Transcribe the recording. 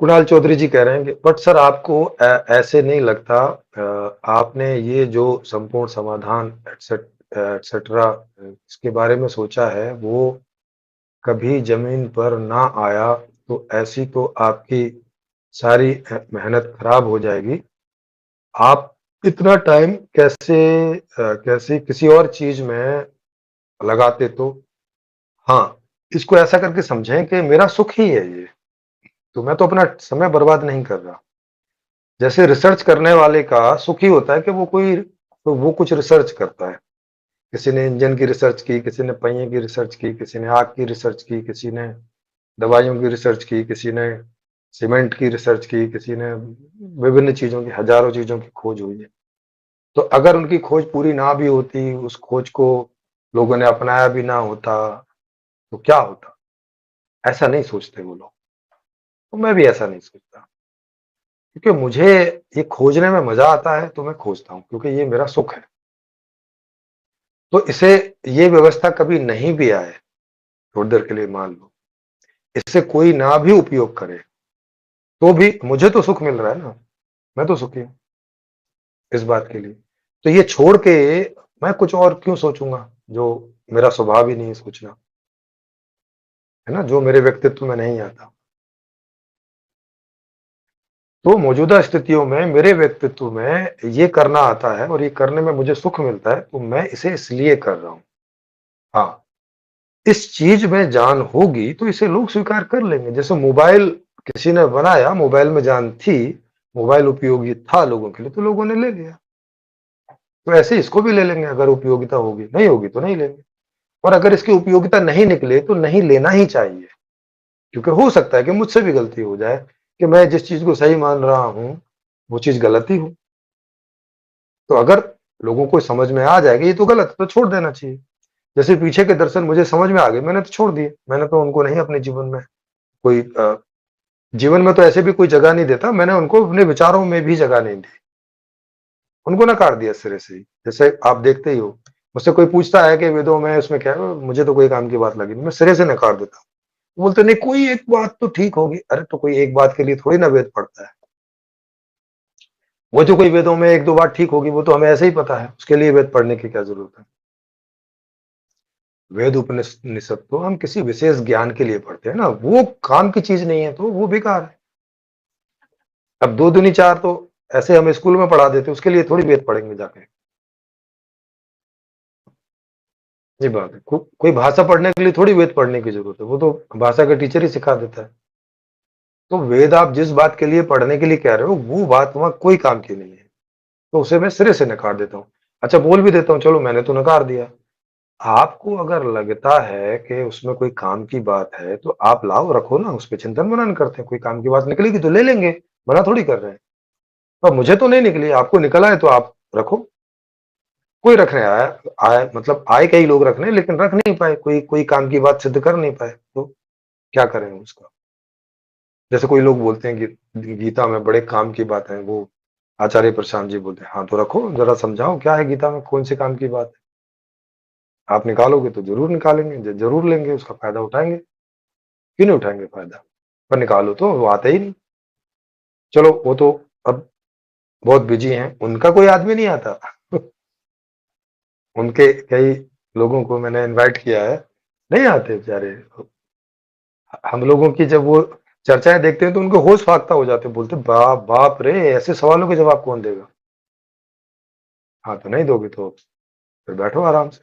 कुणाल चौधरी जी कह रहे हैं कि बट सर आपको ऐसे नहीं लगता आपने ये जो संपूर्ण समाधान एटसेट्रा इसके बारे में सोचा है वो कभी जमीन पर ना आया तो ऐसी तो आपकी सारी मेहनत खराब हो जाएगी। आप इतना टाइम कैसे किसी और चीज में लगाते तो हाँ, इसको ऐसा करके समझें कि मेरा सुख ही है ये, तो मैं तो अपना समय बर्बाद नहीं कर रहा। जैसे रिसर्च करने वाले का सुख ही होता है कि वो कुछ रिसर्च करता है। किसी ने इंजन की रिसर्च की, किसी ने पहिए की रिसर्च की, किसी ने आग की रिसर्च की, किसी ने दवाइयों की रिसर्च की, किसी ने सीमेंट की रिसर्च की, किसी ने विभिन्न चीजों की, हजारों चीजों की खोज हुई है। तो अगर उनकी खोज पूरी ना भी होती, उस खोज को लोगों ने अपनाया भी ना होता, तो क्या होता? ऐसा नहीं सोचते वो लोग। तो मैं भी ऐसा नहीं सोचता, क्योंकि मुझे ये खोजने में मजा आता है तो मैं खोजता हूँ, क्योंकि ये मेरा सुख है। तो इसे ये व्यवस्था कभी नहीं भी आए, थोड़ी देर के लिए मान लो, इससे कोई ना भी उपयोग करे, तो भी मुझे तो सुख मिल रहा है ना, मैं तो सुखी हूँ इस बात के लिए। तो ये छोड़ के मैं कुछ और क्यों सोचूंगा, जो मेरा स्वभाव ही नहीं है सोचना, है ना, जो मेरे व्यक्तित्व में नहीं आता। तो मौजूदा स्थितियों में मेरे व्यक्तित्व में ये करना आता है और ये करने में मुझे सुख मिलता है, तो मैं इसे इसलिए कर रहा हूँ। हाँ, इस चीज में जान होगी तो इसे लोग स्वीकार कर लेंगे। जैसे मोबाइल किसी ने बनाया, मोबाइल में जान थी, मोबाइल उपयोगी था लोगों के लिए, तो लोगों ने ले लिया। तो ऐसे इसको भी ले लेंगे, अगर उपयोगिता होगी, नहीं होगी तो नहीं लेंगे। और अगर इसकी उपयोगिता नहीं निकले तो नहीं लेना ही चाहिए, क्योंकि हो सकता है कि मुझसे भी गलती हो जाए, कि मैं जिस चीज को सही मान रहा हूं वो चीज गलत ही हो। तो अगर लोगों को समझ में आ जाएगा ये तो गलत है, तो छोड़ देना चाहिए। जैसे पीछे के दर्शन मुझे समझ में आ गए, मैंने तो छोड़ दिए, मैंने तो उनको नहीं अपने जीवन में कोई जीवन में तो ऐसे भी कोई जगह नहीं देता, मैंने उनको अपने विचारों में भी जगह नहीं दी, उनको नकार दिया सिरे से ही। जैसे आप देखते ही हो, मुझसे कोई पूछता है कि वेदों में उसमें क्या है, मुझे तो कोई काम की बात लगी नहीं, मैं सिरे से नकार देता हूँ। बोलते नहीं, कोई एक बात तो ठीक होगी। अरे तो कोई एक बात के लिए थोड़ी ना वेद पढ़ता है। वो जो कोई वेदों में एक दो बात ठीक होगी वो तो हमें ऐसे ही पता है, उसके लिए वेद पढ़ने की क्या जरूरत है। वेद उपनिषद तो हम किसी विशेष ज्ञान के लिए पढ़ते हैं ना, वो काम की चीज नहीं है तो वो बेकार है। अब दो दूनी चार तो ऐसे हम स्कूल में पढ़ा देते, उसके लिए थोड़ी वेद पढ़ेंगे जाके। ये बात है, कोई भाषा पढ़ने के लिए थोड़ी वेद पढ़ने की जरूरत है, वो तो भाषा का टीचर ही सिखा देता है। तो वेद आप जिस बात के लिए पढ़ने के लिए कह रहे हो वो बात वहां कोई काम की नहीं है, तो उसे मैं सिरे से नकार देता हूँ। अच्छा, बोल भी देता हूँ, चलो मैंने तो नकार दिया। आपको अगर लगता है कि उसमें कोई काम की बात है तो आप लाओ, रखो ना, उस पर चिंतन मनन करते हैं, कोई काम की बात निकलेगी तो ले लेंगे, मना थोड़ी कर रहे हैं। पर मुझे तो नहीं निकली, आपको निकल आए तो आप रखो। कोई रखने आया, आए मतलब आए कई लोग रखने, लेकिन रख नहीं पाए, कोई काम की बात सिद्ध कर नहीं पाए, तो क्या करें उसका। जैसे कोई लोग बोलते हैं कि गीता में बड़े काम की बात है, वो आचार्य प्रशांत जी बोलते हैं, हाँ तो रखो, जरा समझाओ क्या है गीता में, कौन से काम की बात है। आप निकालोगे तो जरूर निकालेंगे, जरूर लेंगे, उसका फायदा उठाएंगे, क्यों नहीं उठाएंगे फायदा। पर निकालो तो वो आते ही नहीं। चलो वो तो अब बहुत बिजी हैं, उनका कोई आदमी नहीं आता। उनके कई लोगों को मैंने इनवाइट किया है, नहीं आते बेचारे। हम लोगों की जब वो चर्चाएं देखते हैं तो उनको होश फाख्ता हो जाते हैं, बोलते बाप बाप रे, ऐसे सवालों के जवाब कौन देगा। हाँ तो नहीं दोगे तो फिर बैठो आराम से।